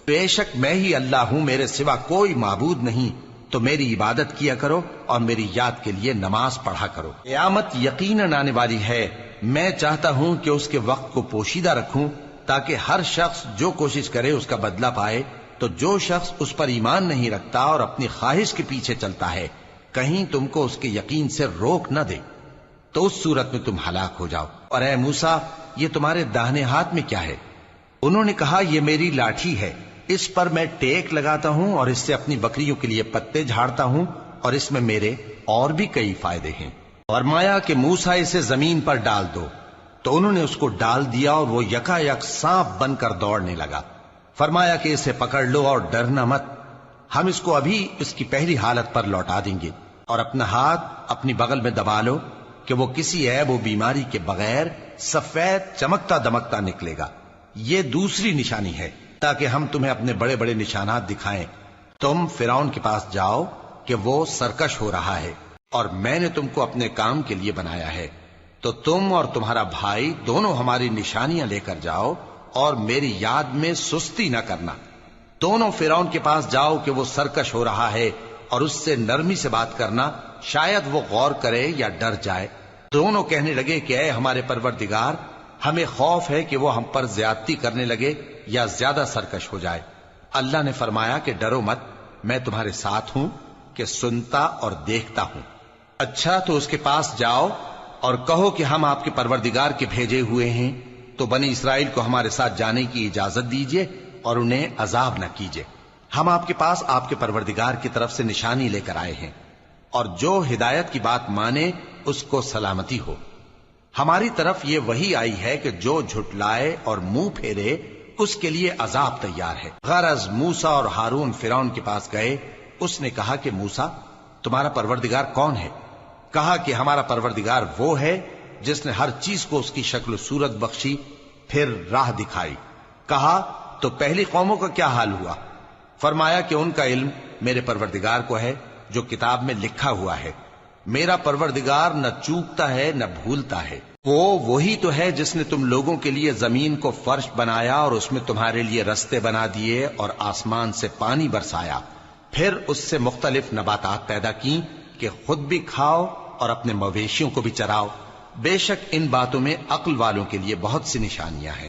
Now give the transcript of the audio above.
بے شک میں ہی اللہ ہوں، میرے سوا کوئی معبود نہیں، تو میری عبادت کیا کرو اور میری یاد کے لیے نماز پڑھا کرو۔ قیامت یقیناً آنے والی ہے، میں چاہتا ہوں کہ اس کے وقت کو پوشیدہ رکھوں تاکہ ہر شخص جو کوشش کرے اس کا بدلہ پائے۔ تو جو شخص اس پر ایمان نہیں رکھتا اور اپنی خواہش کے پیچھے چلتا ہے، کہیں تم کو اس کے یقین سے روک نہ دے، تو اس صورت میں تم ہلاک ہو جاؤ۔ اور اے موسیٰ، یہ تمہارے داہنے ہاتھ میں کیا ہے؟ انہوں نے کہا، یہ میری لاٹھی ہے، اس پر میں ٹیک لگاتا ہوں اور اس سے اپنی بکریوں کے لیے پتے جھاڑتا ہوں، اور اس میں میرے اور بھی کئی فائدے ہیں۔ فرمایا کہ موسیٰ اسے زمین پر ڈال دو، تو انہوں نے اس کو ڈال دیا اور وہ یکا یک سانپ بن کر دوڑنے لگا۔ فرمایا کہ اسے پکڑ لو اور ڈرنا مت، ہم اس کو ابھی اس کی پہلی حالت پر لوٹا دیں گے، اور اپنا ہاتھ اپنی بغل میں دبا لو کہ وہ کسی عیب و بیماری کے بغیر سفید چمکتا دمکتا نکلے گا۔ یہ دوسری نشانی ہے تاکہ ہم تمہیں اپنے بڑے بڑے نشانات دکھائیں۔ تم فرعون کے پاس جاؤ کہ وہ سرکش ہو رہا ہے، اور میں نے تم کو اپنے کام کے لیے بنایا ہے، تو تم اور تمہارا بھائی دونوں ہماری نشانیاں لے کر جاؤ اور میری یاد میں سستی نہ کرنا۔ دونوں فرعون کے پاس جاؤ کہ وہ سرکش ہو رہا ہے، اور اس سے نرمی سے بات کرنا، شاید وہ غور کرے یا ڈر جائے۔ دونوں کہنے لگے کہ اے ہمارے پروردگار، ہمیں خوف ہے کہ وہ ہم پر زیادتی کرنے لگے یا زیادہ سرکش ہو جائے۔ اللہ نے فرمایا کہ ڈرو مت، میں تمہارے ساتھ ہوں کہ سنتا اور دیکھتا ہوں۔ اچھا، تو اس کے پاس جاؤ اور کہو کہ ہم آپ کے پروردگار کے بھیجے ہوئے ہیں، تو بنی اسرائیل کو ہمارے ساتھ جانے کی اجازت دیجیے اور انہیں عذاب نہ کیجیے۔ ہم آپ کے پاس آپ کے پروردگار کی طرف سے نشانی لے کر آئے ہیں، اور جو ہدایت کی بات مانے اس کو سلامتی ہو۔ ہماری طرف یہ وحی آئی ہے کہ جو جھٹلائے اور منہ پھیرے اس کے لیے عذاب تیار ہے۔ غرض موسیٰ اور ہارون فرعون کے پاس گئے، اس نے کہا کہ موسیٰ، تمہارا پروردگار کون ہے؟ کہا کہ ہمارا پروردگار وہ ہے جس نے ہر چیز کو اس کی شکل و صورت بخشی، پھر راہ دکھائی۔ کہا، تو پہلی قوموں کا کیا حال ہوا؟ فرمایا کہ ان کا علم میرے پروردگار کو ہے جو کتاب میں لکھا ہوا ہے۔ میرا پروردگار نہ چوکتا ہے نہ بھولتا ہے۔ وہ وہی تو ہے جس نے تم لوگوں کے لیے زمین کو فرش بنایا اور اس میں تمہارے لیے رستے بنا دیے اور آسمان سے پانی برسایا، پھر اس سے مختلف نباتات پیدا کی کہ خود بھی کھاؤ اور اپنے مویشیوں کو بھی چراؤ۔ بے شک ان باتوں میں عقل والوں کے لیے بہت سی نشانیاں ہیں۔